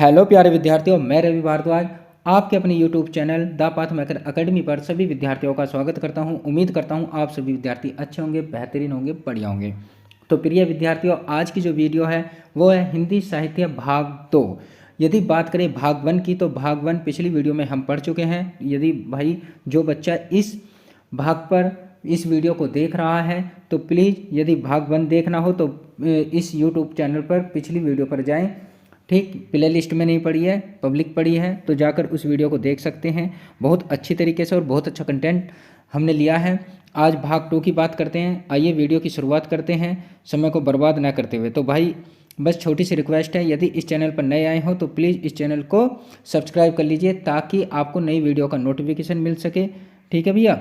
Hello प्यारे विद्यार्थियों, मैं रवि भारद्वाज आपके अपने YouTube channel the path maker academy पर सभी विद्यार्थियों का स्वागत करता हूं। उम्मीद करता हूं आप सभी विद्यार्थी अच्छे होंगे, बेहतरीन होंगे, बढ़िया होंगे। तो प्रिय विद्यार्थियों, आज की जो वीडियो है वो है हिंदी साहित्य भाग 2। यदि बात करें भाग 1 की, तो भाग 1 पिछली वीडियो में हम पढ़ चुके हैं। यदि भाई जो बच्चा इस भाग पर इस वीडियो को देख रहा है तो प्लीज़ यदि भाग 1 देखना हो तो इस यूट्यूब चैनल पर पिछली वीडियो पर जाएं। ठीक, प्ले लिस्ट में नहीं पड़ी है, पब्लिक पड़ी है, तो जाकर उस वीडियो को देख सकते हैं। बहुत अच्छी तरीके से और बहुत अच्छा कंटेंट हमने लिया है। आज भाग 2 की बात करते हैं। आइए वीडियो की शुरुआत करते हैं समय को बर्बाद ना करते हुए। तो भाई बस छोटी सी रिक्वेस्ट है, यदि इस चैनल पर नए आए हो तो प्लीज़ इस चैनल को सब्सक्राइब कर लीजिए ताकि आपको नई वीडियो का नोटिफिकेशन मिल सके। ठीक है भैया।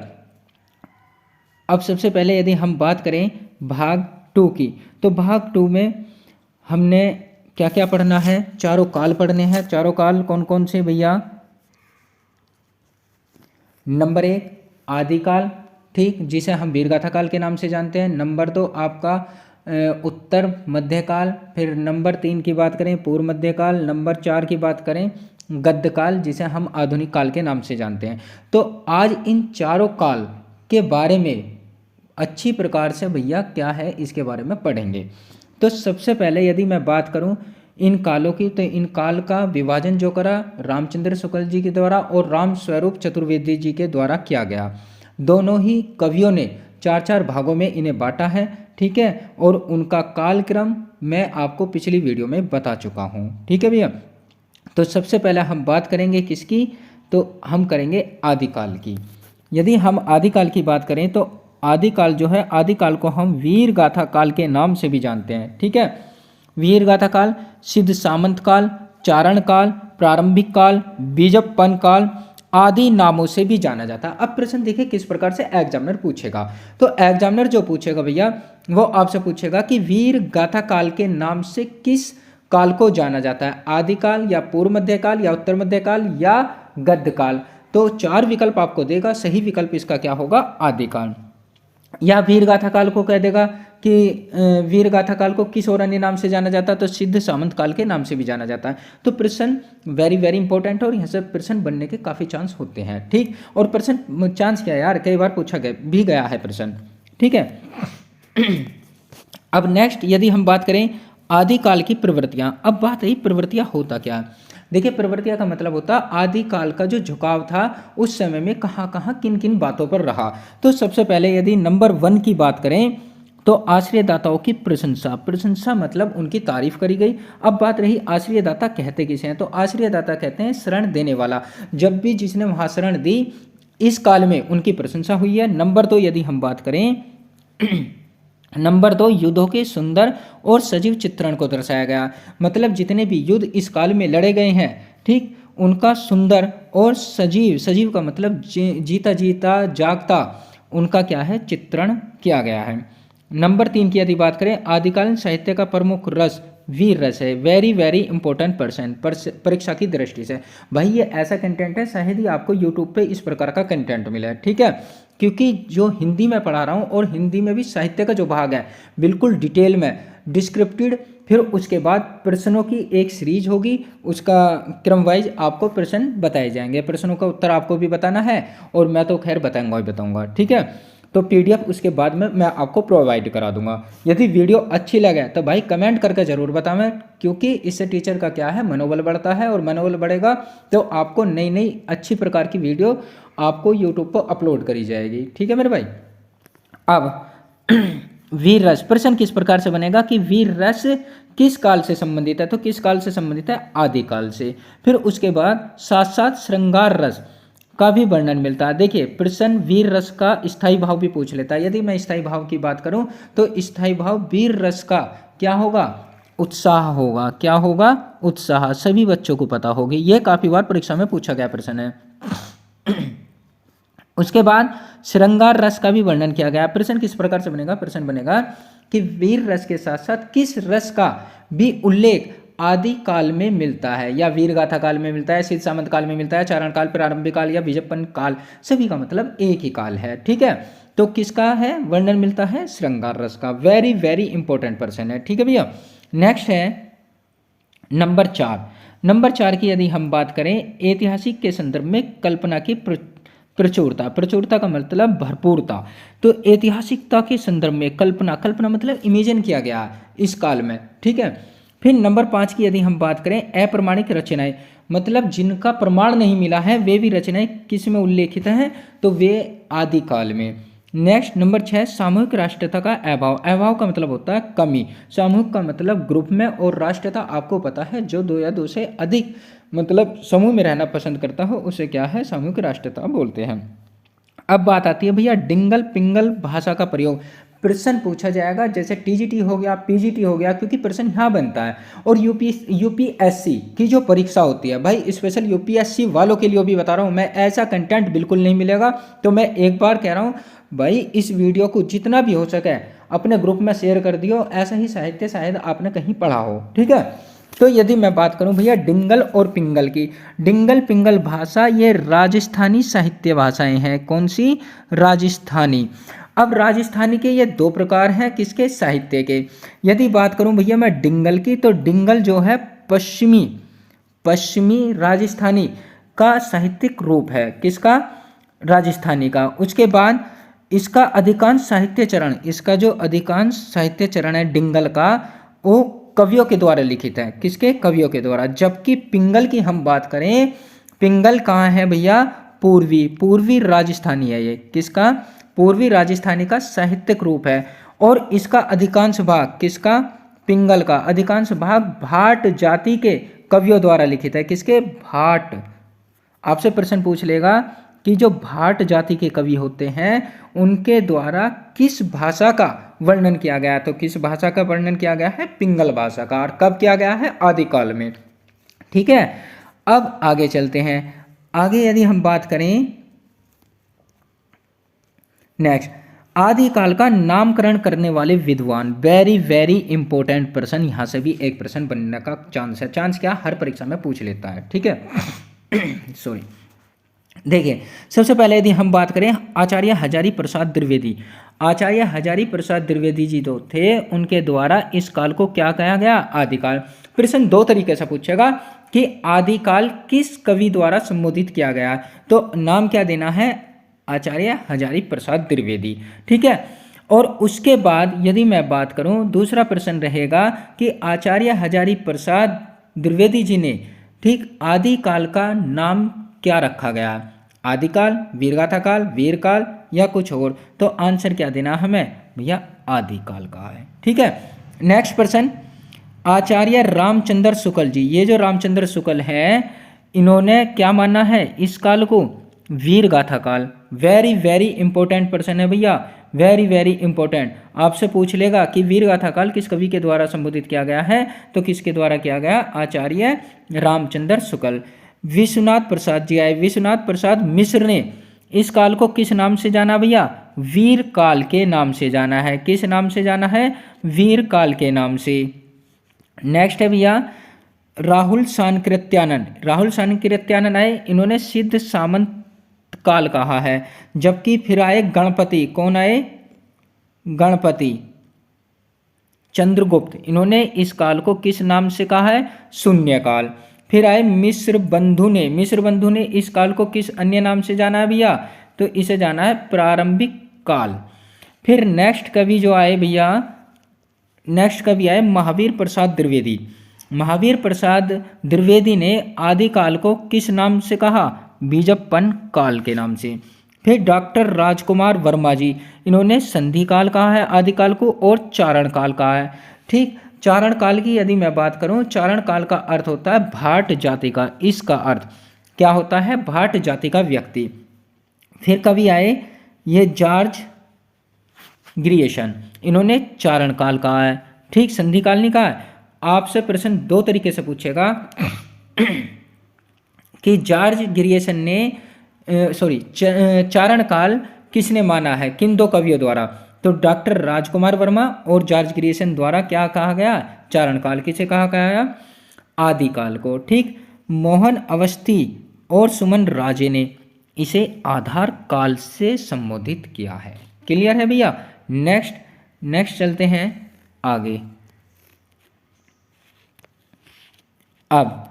अब सबसे पहले यदि हम बात करें भाग 2 की, तो भाग 2 में हमने क्या क्या पढ़ना है? चारों काल पढ़ने हैं। चारों काल कौन कौन से भैया? नंबर 1 आदिकाल, ठीक, जिसे हम वीरगाथा काल के नाम से जानते हैं। नंबर 2 आपका उत्तर मध्यकाल। फिर नंबर 3 की बात करें पूर्व मध्यकाल। नंबर 4 की बात करें गद्यकाल, जिसे हम आधुनिक काल के नाम से जानते हैं। तो आज इन चारों काल के बारे में अच्छी प्रकार से भैया क्या है इसके बारे में पढ़ेंगे। तो सबसे पहले यदि मैं बात करूं इन कालों की, तो इन काल का विभाजन जो करा रामचंद्र शुक्ल जी के द्वारा और राम स्वरूप चतुर्वेदी जी के द्वारा किया गया। दोनों ही कवियों ने 4-4 भागों में इन्हें बांटा है। ठीक है, और उनका कालक्रम मैं आपको पिछली वीडियो में बता चुका हूँ। ठीक है भैया। तो सबसे पहले हम बात करेंगे किसकी? तो हम करेंगे आदिकाल की। यदि हम आदिकाल की बात करें तो आदिकाल जो है, आदिकाल को हम वीर गाथा काल के नाम से भी जानते हैं। ठीक है, वीर गाथा काल, सिद्ध सामंत काल, चारण काल, प्रारंभिक काल, बीजप्पन काल आदि नामों से भी जाना जाता है। अब प्रश्न देखिए किस प्रकार से एग्जामिनर पूछेगा। तो एग्जामिनर जो पूछेगा भैया वो आपसे पूछेगा कि वीर गाथा काल के नाम से किस काल को जाना जाता है? आदिकाल या पूर्व मध्यकाल या उत्तर मध्यकाल या गद्यकाल? तो 4 विकल्प आपको देगा। सही विकल्प इसका क्या होगा? आदिकाल। या वीरगाथा काल को कह देगा कि वीरगाथा काल को किस और अन्य नाम से जाना जाता है? तो सिद्ध सामंत काल के नाम से भी जाना जाता है। तो प्रश्न वेरी वेरी इंपॉर्टेंट है और यहाँ से प्रश्न बनने के काफ़ी चांस होते हैं। ठीक, और प्रश्न चांस क्या है यार, कई बार पूछा गया है प्रश्न। ठीक है। अब नेक्स्ट यदि हम बात करें आदिकाल की प्रवृत्तियां। अब बात रही प्रवृत्तियां होता क्या? देखिए, प्रवृत्तियां का मतलब होता आदिकाल का जो झुकाव था उस समय में कहाँ कहाँ किन किन बातों पर रहा। तो सबसे पहले यदि नंबर 1 की बात करें तो आश्रयदाताओं की प्रशंसा। प्रशंसा मतलब उनकी तारीफ करी गई। अब बात रही आश्रयदाता कहते किसे हैं? तो आश्रयदाता कहते हैं शरण देने वाला। जब भी जिसने वहां शरण दी इस काल में उनकी प्रशंसा हुई है। नंबर 2 यदि हम बात करें नंबर 2 युद्धों के सुंदर और सजीव चित्रण को दर्शाया गया। मतलब जितने भी युद्ध इस काल में लड़े गए हैं, ठीक, उनका सुंदर और सजीव, सजीव का मतलब जीता जीता जागता, उनका क्या है? चित्रण किया गया है। नंबर 3 की यदि बात करें आदिकालीन साहित्य का प्रमुख रस वीर रस है। वेरी वेरी इंपॉर्टेंट पर्सन परीक्षा की दृष्टि से। भाई ये ऐसा कंटेंट है शायद ही आपको यूट्यूब पे इस प्रकार का कंटेंट मिला है। ठीक है, क्योंकि जो हिंदी में पढ़ा रहा हूँ और हिंदी में भी साहित्य का जो भाग है बिल्कुल डिटेल में डिस्क्रिप्टेड, फिर उसके बाद प्रश्नों की एक सीरीज होगी, उसका क्रम वाइज आपको प्रश्न बताए जाएंगे। प्रश्नों का उत्तर आपको भी बताना है और मैं तो खैर बताऊंगा ही बताऊंगा। ठीक है, तो पीडीएफ उसके बाद में मैं आपको प्रोवाइड करा दूंगा। यदि वीडियो अच्छी लगे तो भाई कमेंट करके ज़रूर बतावें, क्योंकि इससे टीचर का क्या है? मनोबल बढ़ता है, और मनोबल बढ़ेगा तो आपको नई नई अच्छी प्रकार की वीडियो आपको यूट्यूब पर अपलोड करी जाएगी। ठीक है मेरे भाई। अब वीर रस प्रश्न किस प्रकार से बनेगा कि वीर रस किस काल से संबंधित है? तो किस काल से संबंधित है? आदिकाल से। फिर उसके बाद साथ साथ श्रृंगार रस का भी वर्णन मिलता है। देखिए, प्रश्न वीर रस का स्थायी भाव भी पूछ लेता है। यदि मैं स्थायी भाव की बात करूं तो स्थायी भाव वीर रस का क्या होगा? उत्साह होगा। क्या होगा? उत्साह। सभी बच्चों को पता होगी, ये काफी बार परीक्षा में पूछा गया प्रश्न है। उसके बाद श्रृंगार रस का भी वर्णन किया गया। प्रश्न किस प्रकार से बनेगा? प्रश्न बनेगा कि वीर रस के साथ साथ किस रस का भी उल्लेख आदि काल में मिलता है, या वीरगाथा काल में मिलता है, सिद्ध सामंत काल में मिलता है, चारण काल, प्रारंभिक काल या बीजप्पन काल। सभी का मतलब एक ही काल है। ठीक है, तो किसका है वर्णन मिलता है? श्रृंगार रस का। वेरी वेरी इंपॉर्टेंट प्रश्न है। ठीक है भैया। नेक्स्ट है नंबर 4 नंबर 4 की यदि हम बात करें, ऐतिहासिक के संदर्भ में कल्पना की प्रचुरता। प्रचुरता का मतलब भरपूरता। तो ऐतिहासिकता के संदर्भ में कल्पना, कल्पना मतलब इमेजिन किया गया इस काल में, ठीक है। फिर नंबर 5 की यदि हम बात करें, अप्रमाणिक रचनाएं, मतलब जिनका प्रमाण नहीं मिला है वे भी रचनाएं किस में उल्लेखित हैं, तो वे आदिकाल में। नेक्स्ट नंबर 6, सामूहिक राष्ट्रीयता का अभाव। अभाव का मतलब होता है कमी, सामूहिक का मतलब ग्रुप में, और राष्ट्रीयता आपको पता है जो 2 या 2 से अधिक मतलब समूह में रहना पसंद करता हो उसे क्या है, सामूहिक राष्ट्रीयता बोलते हैं। अब बात आती है भैया डिंगल पिंगल भाषा का प्रयोग। प्रश्न पूछा जाएगा जैसे टीजीटी हो गया, पीजीटी हो गया, क्योंकि प्रश्न यहाँ बनता है। और यूपीएससी की जो परीक्षा होती है भाई, स्पेशल यूपीएससी वालों के लिए भी बता रहा हूँ मैं, ऐसा कंटेंट बिल्कुल नहीं मिलेगा। तो मैं एक बार कह रहा हूँ भाई, इस वीडियो को जितना भी हो सके अपने ग्रुप में शेयर कर दियो, ऐसा ही साहित्य शायद आपने कहीं पढ़ा हो, ठीक है। तो यदि मैं बात करूं भैया डिंगल और पिंगल की, डिंगल पिंगल भाषा ये राजस्थानी साहित्य भाषाएं हैं। कौन सी, राजस्थानी। अब राजस्थानी के ये 2 प्रकार हैं, किसके, साहित्य के। यदि बात करूं भैया मैं डिंगल की, तो डिंगल जो है पश्चिमी राजस्थानी का साहित्यिक रूप है, किसका, राजस्थानी का। उसके बाद इसका अधिकांश साहित्य चरण, इसका जो अधिकांश साहित्य चरण है डिंगल का, वो कवियों के द्वारा लिखित है, किसके, कवियों के द्वारा। जबकि पिंगल की हम बात करें, पिंगल कहाँ है भैया, पूर्वी राजस्थानी है ये, किसका, पूर्वी राजस्थानी का साहित्यिक रूप है। और इसका अधिकांश भाग, किसका, पिंगल का अधिकांश भाग भाट जाति के कवियों द्वारा लिखित है, किसके, भाट। आपसे प्रश्न पूछ लेगा कि जो भाट जाति के कवि होते हैं उनके द्वारा किस भाषा का वर्णन किया गया है, तो किस भाषा का वर्णन किया गया है, पिंगल भाषा का। और कब किया गया है, आदिकाल में, ठीक है। अब आगे चलते हैं। आगे यदि हम बात करें, नेक्स्ट, आदिकाल का नामकरण करने वाले विद्वान, वेरी वेरी इंपॉर्टेंट प्रश्न, यहां से भी एक प्रश्न बनने का चांस है। चांस क्या, हर परीक्षा में पूछ लेता है, ठीक है। सॉरी, देखिए सबसे पहले यदि हम बात करें आचार्य हजारी प्रसाद द्विवेदी, आचार्य हजारी प्रसाद द्विवेदी जी जो थे उनके द्वारा इस काल को क्या कहा गया, आदिकाल। प्रश्न 2 तरीके से पूछेगा कि आदिकाल किस कवि द्वारा संबोधित किया गया, तो नाम क्या देना है, आचार्य हजारी प्रसाद द्विवेदी, ठीक है। और उसके बाद यदि मैं बात करूं, दूसरा प्रश्न रहेगा कि आचार्य हजारी प्रसाद द्विवेदी जी ने, ठीक, आदिकाल का नाम क्या रखा गया, आदिकाल, वीरगाथा काल, वीरकाल या कुछ और। तो आंसर क्या देना हमें भैया, आदिकाल का है, ठीक है। नेक्स्ट प्रश्न, आचार्य रामचंद्र शुक्ल जी, ये जो रामचंद्र शुक्ल है इन्होंने क्या माना है इस काल को, वीरगाथा काल। वेरी वेरी इंपॉर्टेंट प्रश्न है भैया, वेरी वेरी इंपॉर्टेंट। आपसे पूछ लेगा कि वीरगाथा काल किस कवि के द्वारा संबोधित किया गया है, तो किसके द्वारा किया गया, आचार्य रामचंद्र शुक्ल। विश्वनाथ प्रसाद जी आए, विश्वनाथ प्रसाद मिश्र ने इस काल को किस नाम से जाना भैया, वीर काल के नाम से जाना है, किस नाम से जाना है, वीर काल के नाम से। नेक्स्ट है भैया राहुल सांकृत्यानंद, राहुल सांकृत्यानंद आए, इन्होंने सिद्ध सामंत काल कहा है। जबकि फिर आए गणपति, कौन आए, गणपति चंद्रगुप्त, इन्होंने इस काल को किस नाम से कहा है, शून्य काल। फिर आए मिश्र बंधु ने, मिश्र बंधु ने इस काल को किस अन्य नाम से जाना है भैया, तो इसे जाना है प्रारंभिक काल। फिर नेक्स्ट कवि जो आए भैया, नेक्स्ट कवि आए महावीर प्रसाद द्विवेदी, महावीर प्रसाद द्विवेदी ने आदिकाल को किस नाम से कहा, बीजप्पन काल के नाम से। फिर डॉक्टर राजकुमार वर्मा जी, इन्होंने संधि काल कहा है आदिकाल को, और चारण काल कहा है, ठीक। चारण काल की यदि मैं बात करूं, चारण काल का अर्थ होता है भाट जाति का, इसका अर्थ क्या होता है, भाट जाति का व्यक्ति। फिर कवि आए ये जॉर्ज ग्रियर्सन, इन्होंने चारण काल कहा है, ठीक, संधि काल नहीं कहा है। आपसे प्रश्न 2 तरीके से पूछेगा कि जॉर्ज ग्रियर्सन ने चारण काल किसने माना है, किन 2 कवियों द्वारा, तो डॉक्टर राजकुमार वर्मा और जॉर्ज ग्रियर्सन द्वारा क्या कहा गया, चारण काल। किसे कहा गया, आदिकाल को, ठीक। मोहन अवस्थी और सुमन राजे ने इसे आधार काल से संबोधित किया है। क्लियर है भैया। नेक्स्ट चलते हैं आगे। अब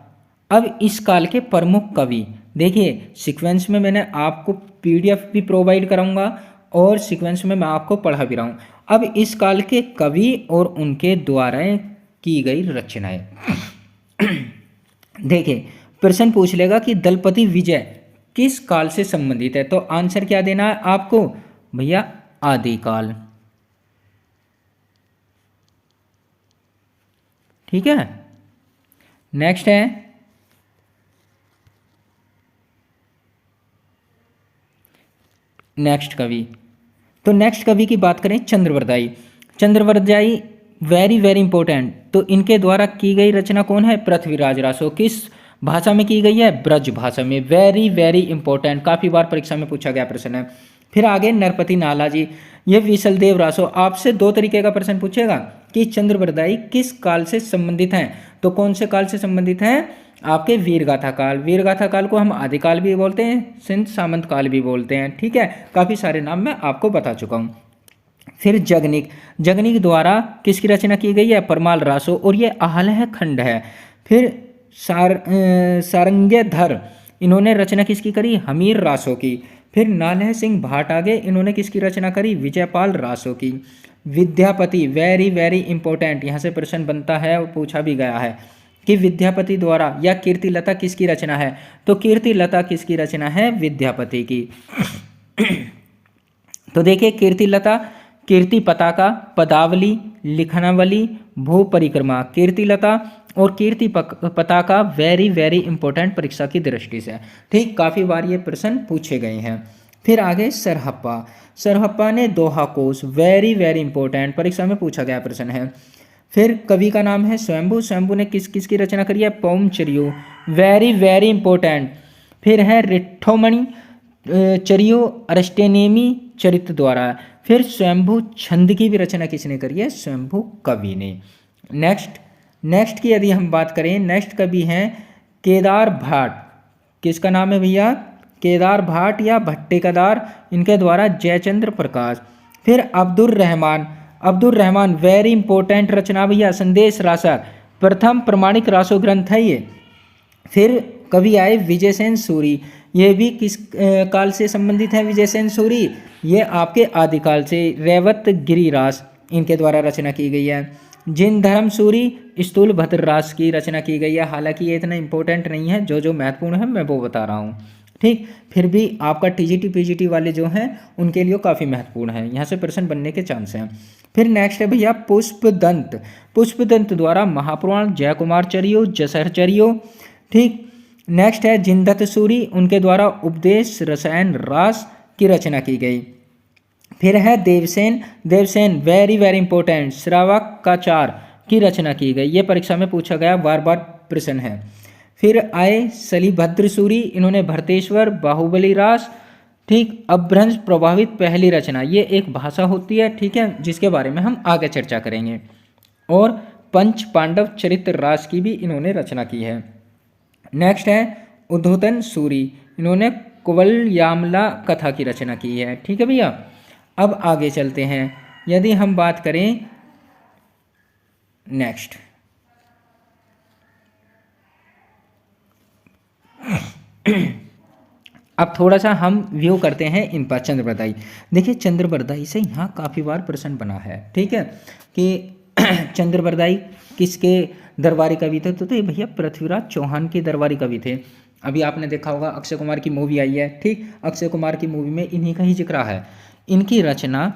अब इस काल के प्रमुख कवि, देखिए सीक्वेंस में मैंने आपको पीडीएफ भी प्रोवाइड कराऊंगा और सीक्वेंस में मैं आपको पढ़ा भी रहा हूँ। अब इस काल के कवि और उनके द्वारा की गई रचनाएं। देखिए प्रश्न पूछ लेगा कि दलपति विजय किस काल से संबंधित है, तो आंसर क्या देना है आपको भैया, आदिकाल। ठीक है, नेक्स्ट है नेक्स्ट कवि। तो नेक्स्ट कवि की बात करें Chand Bardai. Chand Bardai very very important. तो इनके द्वारा की गई रचना कौन है, पृथ्वीराज रासो। किस भाषा में की गई है, ब्रज भाषा में। वेरी वेरी इंपॉर्टेंट, काफी बार परीक्षा में पूछा गया प्रश्न है। फिर आगे नरपति नालाजी, ये विशलदेव रासो। आपसे दो तरीके का प्रश्न पूछेगा कि चंद्रवरदाई किस काल से संबंधित हैं, तो कौन से काल से संबंधित हैं, आपके वीरगाथा काल। वीरगाथा काल को हम आदिकाल भी बोलते हैं, सिंध सामंत काल भी बोलते हैं। ठीक है, काफी सारे नाम मैं आपको बता चुका हूँ। फिर जगनिक, जगनिक द्वारा किसकी रचना की गई है, परमाल रासो, और ये आहलह खंड है। फिर सारंगधर, इन्होंने रचना किसकी करी, हमीर रासो की। फिर नालह सिंह भाट आगे, इन्होंने किसकी रचना करी, विजयपाल रासो की। विद्यापति, वेरी वेरी इंपॉर्टेंट, यहाँ से प्रश्न बनता है और पूछा भी गया है कि विद्यापति द्वारा या कीर्तिलता किसकी रचना है, तो कीर्तिलता किसकी रचना है, विद्यापति की। तो देखिए कीर्तिलता, कीर्ति पताका, पदावली, लिखनावली, भू परिक्रमा। कीर्तिलता और कीर्ति पताका वेरी वेरी इंपॉर्टेंट परीक्षा की दृष्टि से। ठीक, काफी बार ये प्रश्न पूछे गए हैं। फिर आगे सरहप्पा। सरहप्पा ने दोहा कोश, वेरी वेरी इंपॉर्टेंट, परीक्षा में पूछा गया प्रश्न है। फिर कवि का नाम है स्वयंभू। स्वयंभू ने किस किस की रचना करी है, पौमचरियो, वेरी वेरी इंपॉर्टेंट। फिर है रिट्ठोमणि चरियो अरस्टेनेमी चरित्र द्वारा। फिर स्वयंभू छंद की भी रचना किसने करी है, स्वयंभू कवि ने। नेक्स्ट की यदि हम बात करें, नेक्स्ट कवि हैं केदार भाट। किसका नाम है भैया, केदार भाट या भट्टिकादार, इनके द्वारा जयचंद्र प्रकाश। फिर अब्दुल रहमान, अब्दुल रहमान वेरी इंपॉर्टेंट रचना भैया, संदेश रासक, प्रथम प्रमाणिक रासो ग्रंथ है ये। फिर कवि आए विजयसेन सूरी, ये भी किस काल से संबंधित है, विजयसेन सूरी, ये आपके आदिकाल से। रेवत गिरिरास, इनके द्वारा रचना की गई है। जिन धर्म सूरी, स्थूल भद्ररास की रचना की गई है। हालांकि ये इतना इंपॉर्टेंट नहीं है, जो महत्वपूर्ण है मैं वो बता रहा हूँ। ठीक, फिर भी आपका टीजीटी पीजीटी वाले जो हैं उनके लिए काफ़ी महत्वपूर्ण है, यहाँ से प्रश्न बनने के चांस हैं। फिर नेक्स्ट है भैया पुष्पदंत। पुष्पदंत द्वारा महापुराण, जयकुमार चरियो, जसहर चरियो। ठीक, नेक्स्ट है जिनदत्त सूरी, उनके द्वारा उपदेश रसायन रास की रचना की गई। फिर है Devsen, Devsen very very important, श्रावकाचार की रचना की गई। ये परीक्षा में पूछा गया बार बार प्रश्न है। फिर आए सलीभद्र सूरी, इन्होंने भरतेश्वर, बाहुबली रास, ठीक, अपभ्रंश प्रभावित पहली रचना। ये एक भाषा होती है, ठीक है, जिसके बारे में हम आगे चर्चा करेंगे। और पंच पांडव चरित्र रास की भी इन्होंने रचना की है। नेक्स्ट है उद्धोतन सूरी, इन्होंने कुवलयामला कथा की रचना की है। ठीक है भैया, अब आगे चलते हैं। यदि हम बात करें नेक्स्ट, अब थोड़ा सा हम व्यू करते हैं इन पर चंद्रवरदाई। देखिए चंद्रवरदाई से यहाँ काफ़ी बार प्रश्न बना है, ठीक है, कि चंद्रवरदाई किसके दरबारी कवि थे, तो ये भैया पृथ्वीराज चौहान के दरबारी कवि थे। अभी आपने देखा होगा अक्षय कुमार की मूवी आई है, ठीक, अक्षय कुमार की मूवी में इन्हीं का ही जिक्र है। इनकी रचना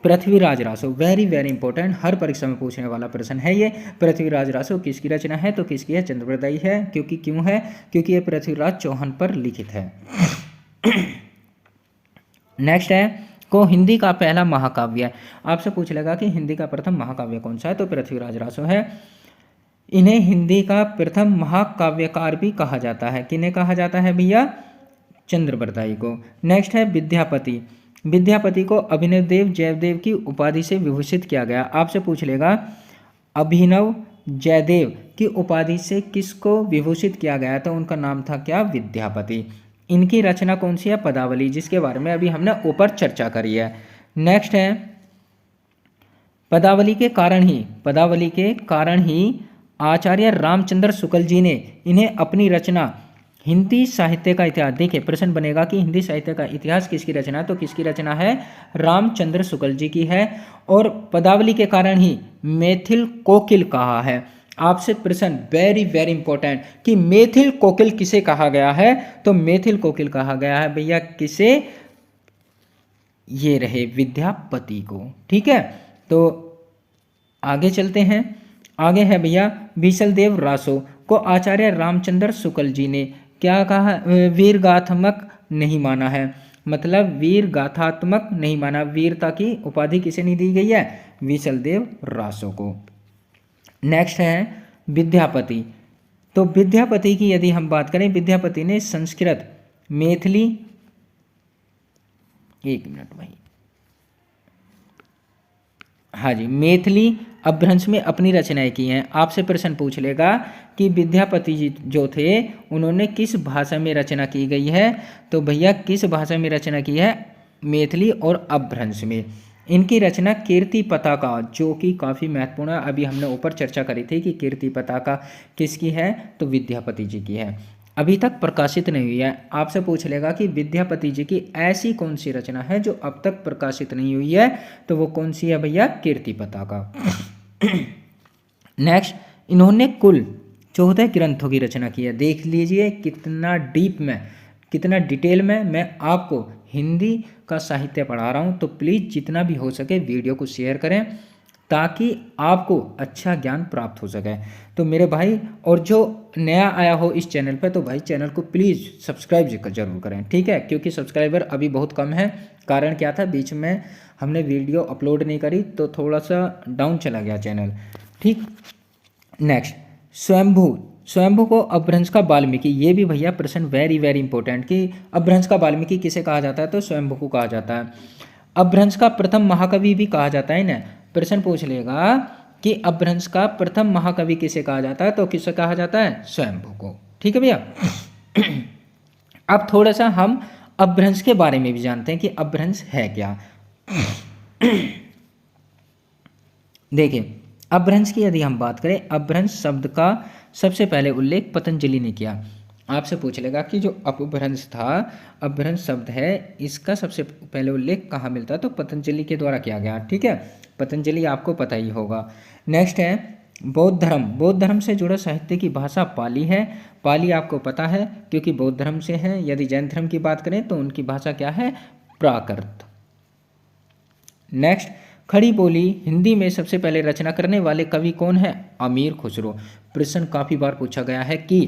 Prithviraj Raso, very very important, हर परीक्षा में पूछने वाला प्रश्न है ये। पृथ्वीराज रासो किसकी रचना है, तो किसकी है, चंद्रवरदाई है। क्योंकि क्यों है, क्योंकि ये पृथ्वीराज चौहान पर लिखित है। नेक्स्ट है को हिंदी का पहला महाकाव्य। आपसे पूछ लेगा कि हिंदी का प्रथम महाकाव्य कौन सा है, तो पृथ्वीराज रासो है। इन्हें हिंदी का प्रथम महाकाव्यकार भी कहा जाता है। किन्हें कहा जाता है भैया, चंद्रवरदाई को। नेक्स्ट है विद्यापति। विद्यापति को अभिनव देव जयदेव की उपाधि से विभूषित किया गया। आपसे पूछ लेगा अभिनव जयदेव की उपाधि से किसको विभूषित किया गया, तो उनका नाम था क्या, विद्यापति। इनकी रचना कौन सी है, पदावली, जिसके बारे में अभी हमने ऊपर चर्चा करी है। नेक्स्ट है पदावली के कारण ही आचार्य रामचंद्र शुक्ल जी ने इन्हें अपनी रचना हिंदी साहित्य का इतिहास, देखिए प्रश्न बनेगा कि हिंदी साहित्य का इतिहास किसकी रचना है, तो किसकी रचना है, रामचंद्र शुक्ल जी की है। और पदावली के कारण ही मैथिल कोकिल कहा है। आपसे प्रश्न वेरी वेरी इंपॉर्टेंट कि मैथिल कोकिल किसे कहा गया है, तो मैथिल कोकिल कहा गया है भैया किसे, ये रहे विद्यापति को। ठीक है, तो आगे चलते हैं। आगे है भैया बीसलदेव रासो को आचार्य रामचंद्र शुक्ल जी ने क्या कहा, वीरगाथात्मक नहीं माना है, मतलब वीर गाथात्मक नहीं माना। वीरता की उपाधि किसे नहीं दी गई है, बीसलदेव रासो को। नेक्स्ट है विद्यापति। तो विद्यापति की यदि हम बात करें, विद्यापति ने संस्कृत, मैथिली, एक मिनट भाई, हाँ जी, मैथिली अपभ्रंश में अपनी रचनाएं की हैं। आपसे प्रश्न पूछ लेगा कि विद्यापति जी जो थे उन्होंने किस भाषा में रचना की गई है, तो भैया किस भाषा में रचना की है, मैथिली और अपभ्रंश में। इनकी रचना कीर्ति पताका, जो कि काफ़ी महत्वपूर्ण है, अभी हमने ऊपर चर्चा करी थी कि कीर्ति पताका किसकी है, तो विद्यापति जी की है, अभी तक प्रकाशित नहीं हुई है। आपसे पूछ लेगा कि विद्यापति जी की ऐसी कौन सी रचना है जो अब तक प्रकाशित नहीं हुई है, तो वो कौन सी है भैया, कीर्ति पताका। नेक्स्ट, इन्होंने कुल 14 ग्रंथों की रचना की है। देख लीजिए कितना डीप में, कितना डिटेल में मैं आपको हिंदी का साहित्य पढ़ा रहा हूँ। तो प्लीज़ जितना भी हो सके वीडियो को शेयर करें ताकि आपको अच्छा ज्ञान प्राप्त हो सके। तो मेरे भाई, और जो नया आया हो इस चैनल पर, तो भाई चैनल को प्लीज़ सब्सक्राइब जरूर करें, ठीक है, क्योंकि सब्सक्राइबर अभी बहुत कम है। कारण क्या था, बीच में हमने वीडियो अपलोड नहीं करी तो थोड़ा सा डाउन चला गया चैनल। ठीक, नेक्स्ट, स्वयंभू को अपभ्रंश का वाल्मीकि, ये भी भैया प्रश्न वेरी वेरी इंपॉर्टेंट कि अपभ्रंश का वाल्मीकि किसे कहा जाता है, तो स्वयंभू को कहा जाता है। अपभ्रंश का प्रथम महाकवि भी कहा जाता है ना, प्रश्न पूछ लेगा कि अपभ्रंश का प्रथम महाकवि किसे कहा जाता है, तो किसे कहा जाता है, स्वयंभू को। ठीक है भैया। अब थोड़ा सा हम अपभ्रंश के बारे में भी जानते हैं कि अपभ्रंश है क्या। देखिए, अपभ्रंश की यदि हम बात करें, अपभ्रंश शब्द का सबसे पहले उल्लेख पतंजलि ने किया। आपसे पूछ लेगा कि जो अपभ्रंश था, अपभ्रंश शब्द है, इसका सबसे पहले उल्लेख कहाँ मिलता है, तो पतंजलि के द्वारा किया गया। ठीक है, पतंजलि आपको पता ही होगा। नेक्स्ट है बौद्ध धर्म। बौद्ध धर्म से जुड़ा साहित्य की भाषा पाली है। पाली आपको पता है क्योंकि बौद्ध धर्म से है। यदि जैन धर्म की बात करें तो उनकी भाषा क्या है, प्राकृत। नेक्स्ट, खड़ी बोली हिंदी में सबसे पहले रचना करने वाले कवि कौन है, अमीर खुसरो। प्रश्न काफ़ी बार पूछा गया है कि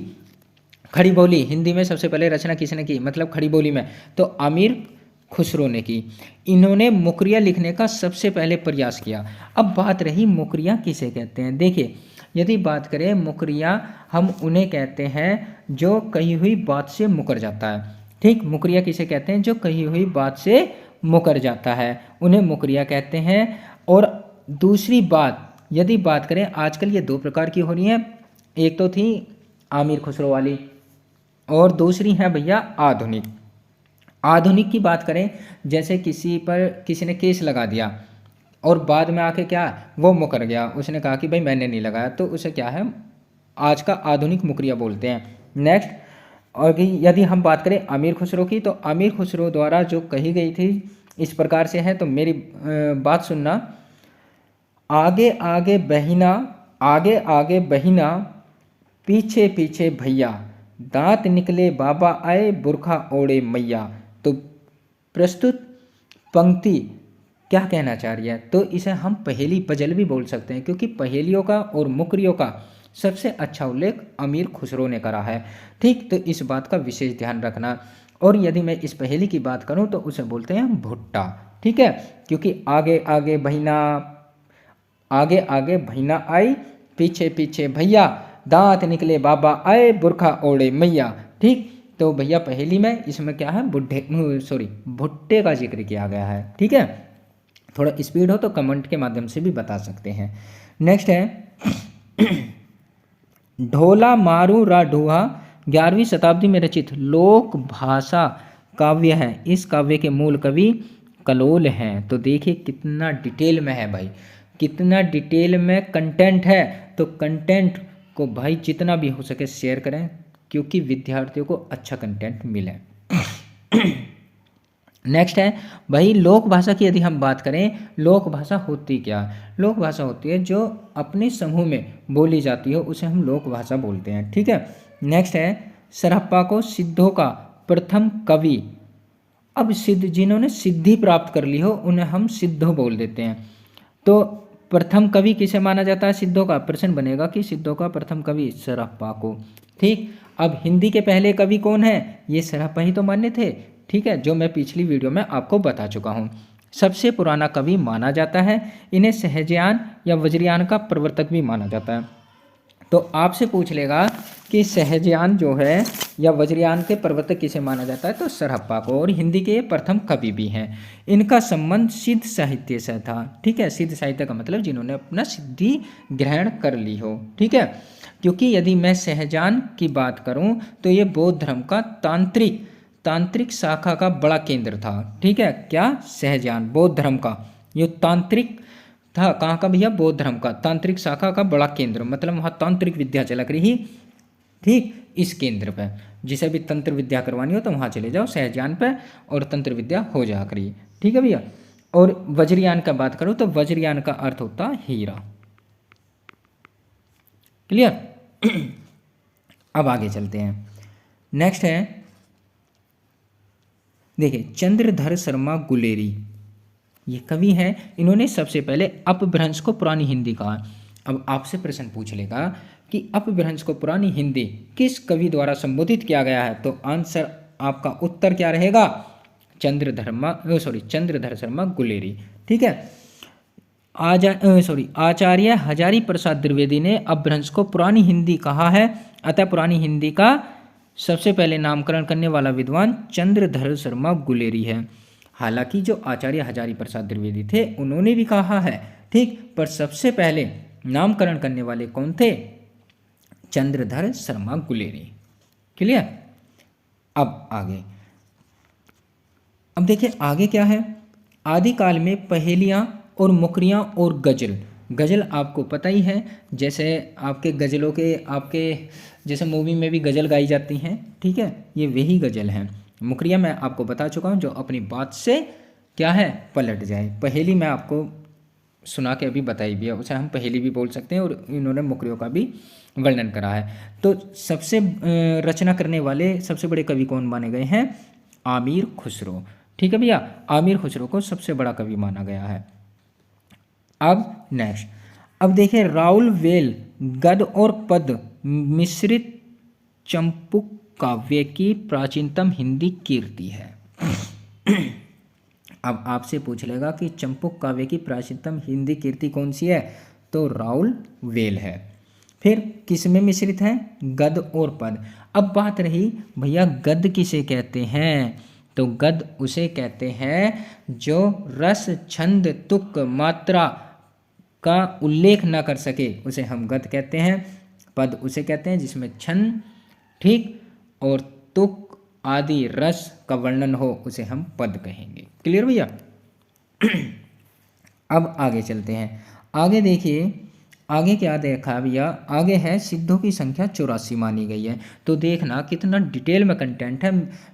खड़ी बोली हिंदी में सबसे पहले रचना किसने की, मतलब खड़ी बोली में, तो अमीर खुसरो ने की। इन्होंने मुकरिया लिखने का सबसे पहले प्रयास किया। अब बात रही मुकरिया किसे कहते हैं। देखिए, यदि बात करें मुकरिया, हम उन्हें कहते हैं जो कही हुई बात से मुकर जाता है। ठीक, मुकरिया किसे कहते हैं, जो कही हुई बात से मुकर जाता है, उन्हें मुकरिया कहते हैं। और दूसरी बात, यदि बात करें, आजकल ये दो प्रकार की हो रही हैं, एक तो थी आमिर खुसरो वाली और दूसरी है भैया आधुनिक। आधुनिक की बात करें, जैसे किसी पर किसी ने केस लगा दिया और बाद में आके क्या, वो मुकर गया, उसने कहा कि भाई मैंने नहीं लगाया, तो उसे क्या है, आज का आधुनिक मुकरिया बोलते हैं। नेक्स्ट, और यदि हम बात करें अमीर खुसरो की, तो अमीर खुसरो द्वारा जो कही गई थी इस प्रकार से है, तो मेरी बात सुनना। आगे आगे बहिना, आगे आगे बहिना, पीछे पीछे भैया, दांत निकले बाबा आए, बुरखा ओढ़े मैया। तो प्रस्तुत पंक्ति क्या कहना चाह रही है, तो इसे हम पहेली पजल भी बोल सकते हैं, क्योंकि पहेलियों का और मुकरियों का सबसे अच्छा उल्लेख अमीर खुसरो ने करा है। ठीक, तो इस बात का विशेष ध्यान रखना। और यदि मैं इस पहेली की बात करूं तो उसे बोलते हैं भुट्टा। ठीक है, क्योंकि आगे आगे बहिना, आगे आगे बहिना आई, पीछे पीछे भैया, दांत निकले बाबा आए, बुरखा ओढ़े मैया। ठीक, तो भैया पहेली में इसमें क्या है, भुट्टे का जिक्र किया गया है। ठीक है, थोड़ा स्पीड हो तो कमेंट के माध्यम से भी बता सकते हैं। नेक्स्ट है ढोला मारू रा ढूहा, 11वीं शताब्दी में रचित लोक भाषा काव्य है। इस काव्य के मूल कवि कलोल हैं। तो देखिए कितना डिटेल में है भाई, कितना डिटेल में कंटेंट है। तो कंटेंट को भाई जितना भी हो सके शेयर करें, क्योंकि विद्यार्थियों को अच्छा कंटेंट मिले। नेक्स्ट है भाई लोक भाषा की यदि हम बात करें, लोक भाषा होती क्या? लोक भाषा होती है जो अपने समूह में बोली जाती हो उसे हम लोक भाषा बोलते हैं, ठीक है। नेक्स्ट है सरहप्पा को सिद्धों का प्रथम कवि, अब सिद्ध जिन्होंने सिद्धि प्राप्त कर ली हो उन्हें हम सिद्धो बोल देते हैं। तो प्रथम कवि किसे माना जाता है सिद्धों का? प्रश्न बनेगा कि सिद्धों का प्रथम कवि सरहप्पा को, ठीक। अब हिंदी के पहले कवि कौन है? ये सरहप्पा ही तो माने थे, ठीक है, जो मैं पिछली वीडियो में आपको बता चुका हूँ। सबसे पुराना कवि माना जाता है, इन्हें सहजयान या वज्रयान का प्रवर्तक भी माना जाता है। तो आपसे पूछ लेगा कि सहजयान जो है या वज्रयान के प्रवर्तक किसे माना जाता है? तो सरहप्पा को, और हिंदी के प्रथम कवि भी हैं। इनका संबंध सिद्ध साहित्य से था, ठीक है। सिद्ध साहित्य का मतलब जिन्होंने अपना सिद्धि ग्रहण कर ली हो, ठीक है। क्योंकि यदि मैं सहजयान की बात करूं तो ये बौद्ध धर्म का तांत्रिक शाखा का बड़ा केंद्र था, ठीक है। क्या? सहजयान बौद्ध धर्म का ये तांत्रिक था, कहाँ का भैया? बौद्ध धर्म का तांत्रिक शाखा का बड़ा केंद्र, मतलब वहाँ तांत्रिक विद्या चलक रही, ठीक। इस केंद्र पे जिसे भी तंत्र विद्या करवानी हो तो वहाँ चले जाओ सहजयान पे और तंत्र विद्या हो जा करिए, ठीक है भैया। और वज्रयान का बात करो तो वज्रयान का अर्थ होता हीरा, क्लियर। अब आगे चलते हैं। नेक्स्ट है देखिए चंद्रधर शर्मा गुलेरी, ये कवि हैं। इन्होंने सबसे पहले अपभ्रंश को पुरानी हिंदी कहा। अब आपसे प्रश्न पूछ लेगा कि अपभ्रंश को पुरानी हिंदी किस कवि द्वारा संबोधित किया गया है? तो आंसर आपका उत्तर क्या रहेगा? चंद्रधर शर्मा गुलेरी, ठीक है। आचार्य हजारी प्रसाद द्विवेदी ने अपभ्रंश को पुरानी हिंदी कहा है, अतः पुरानी हिंदी का सबसे पहले नामकरण करने वाला विद्वान चंद्रधर शर्मा गुलेरी है। हालांकि जो आचार्य हजारी प्रसाद द्विवेदी थे उन्होंने भी कहा है, ठीक, पर सबसे पहले नामकरण करने वाले कौन थे? चंद्रधर शर्मा गुलेरी, क्लियर। अब आगे, अब देखिए आगे क्या है। आदिकाल में पहेलियां और मुकरियां और गजल आपको पता ही है, जैसे आपके गजलों के आपके जैसे मूवी में भी गजल गाई जाती हैं, ठीक है, ये वही गजल हैं। मुकरिया मैं आपको बता चुका हूँ जो अपनी बात से क्या है पलट जाए। पहेली मैं आपको सुना के अभी बताई भी है, उसे हम पहेली भी बोल सकते हैं, और इन्होंने मुकरियों का भी वर्णन करा है। तो सबसे रचना करने वाले सबसे बड़े कवि कौन माने गए हैं? आमिर खुसरो, ठीक है भैया। आमिर खुसरो को सबसे बड़ा कवि माना गया है। अब नेक्स्ट, अब देखिए राउल वेल गद और पद मिश्रित चंपुक काव्य की प्राचीनतम हिंदी कीर्ति है। अब आपसे पूछ लेगा कि चंपुक काव्य की प्राचीनतम हिंदी कीर्ति कौन सी है? तो राउल वेल है। फिर किस में मिश्रित है? गद और पद। अब बात रही भैया गद किसे कहते हैं? तो गद उसे कहते हैं जो रस छंद तुक मात्रा का उल्लेख न कर सके, उसे हम गद कहते हैं। पद उसे कहते हैं जिसमें छंद, ठीक, और तुक आदि रस का वर्णन हो, उसे हम पद कहेंगे, क्लियर भैया। अब आगे चलते हैं। आगे देखिए आगे क्या देखा भैया, आगे है सिद्धों की संख्या 84 मानी गई है। तो देखना कितना डिटेल में कंटेंट है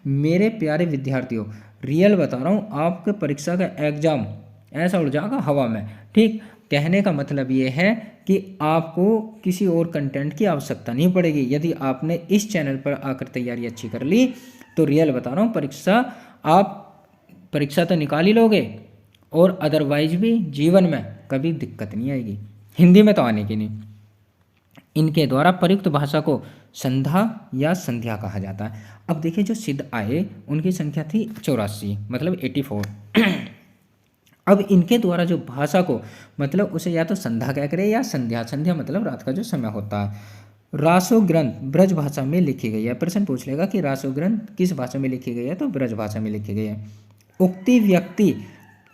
मेरे प्यारे विद्यार्थियों, रियल बता रहा हूँ। आपके परीक्षा का एग्जाम ऐसा उड़ जाएगा हवा में, ठीक। कहने का मतलब ये है कि आपको किसी और कंटेंट की आवश्यकता नहीं पड़ेगी। यदि आपने इस चैनल पर आकर तैयारी अच्छी कर ली तो रियल बता रहा हूँ परीक्षा तो निकाल ही लोगे, और अदरवाइज भी जीवन में कभी दिक्कत नहीं आएगी। हिंदी में तो आने की नहीं। इनके द्वारा प्रयुक्त भाषा को संधा या संध्या कहा जाता है। अब देखिए जो सिद्ध आए उनकी संख्या थी 84, मतलब 84। अब इनके द्वारा जो भाषा को मतलब उसे या तो संध्या कह करे या संध्या, संध्या मतलब रात का जो समय होता है। रासो ग्रंथ ब्रज भाषा में लिखी गई है। प्रश्न पूछ लेगा कि रासो ग्रंथ किस भाषा में लिखी गई है? तो ब्रज भाषा में लिखी गई है। उक्ति व्यक्ति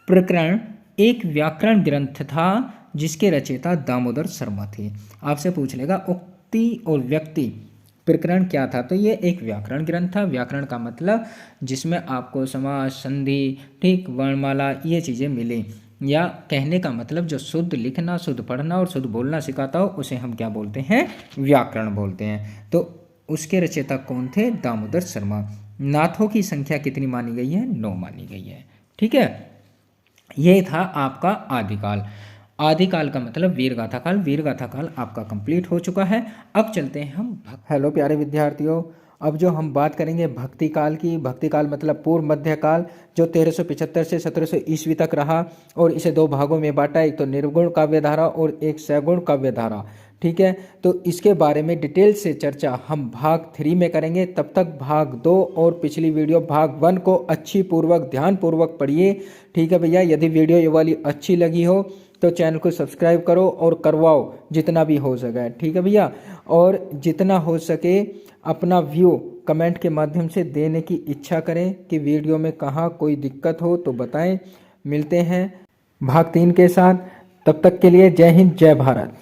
प्रकरण एक व्याकरण ग्रंथ था जिसके रचयिता दामोदर शर्मा थे। आपसे पूछ लेगा उक्ति और व्यक्ति प्रकरण क्या था? तो ये एक व्याकरण ग्रंथ था। व्याकरण का मतलब जिसमें आपको समास, संधि, ठीक, वर्णमाला ये चीज़ें मिली। या कहने का मतलब जो शुद्ध लिखना, शुद्ध पढ़ना और शुद्ध बोलना सिखाता हो उसे हम क्या बोलते हैं? व्याकरण बोलते हैं। तो उसके रचयिता कौन थे? दामोदर शर्मा। नाथों की संख्या कितनी मानी गई है? 9 मानी गई है। ठीक है, ये था आपका आदिकाल। आदिकाल का मतलब वीरगाथा काल। वीरगाथा काल आपका कंप्लीट हो चुका है। अब चलते हैं हम हेलो प्यारे विद्यार्थियों, अब जो हम बात करेंगे भक्ति काल की। भक्ति काल मतलब पूर्व मध्य काल, जो 1375 से 1700 ईस्वी तक रहा और इसे 2 भागों में बांटा, एक तो निर्गुण काव्य धारा और एक सगुण काव्य धारा। ठीक है, तो इसके बारे में डिटेल से चर्चा हम भाग 3 में करेंगे। तब तक भाग 2 और पिछली वीडियो भाग 1 को अच्छी पूर्वक ध्यान पूर्वक पढ़िए। ठीक है भैया, यदि वीडियो ये वाली अच्छी लगी हो तो चैनल को सब्सक्राइब करो और करवाओ जितना भी हो सके। ठीक है भैया, और जितना हो सके अपना व्यू कमेंट के माध्यम से देने की इच्छा करें कि वीडियो में कहाँ कोई दिक्कत हो तो बताएं। मिलते हैं भाग 3 के साथ, तब तक के लिए जय हिंद, जय भारत।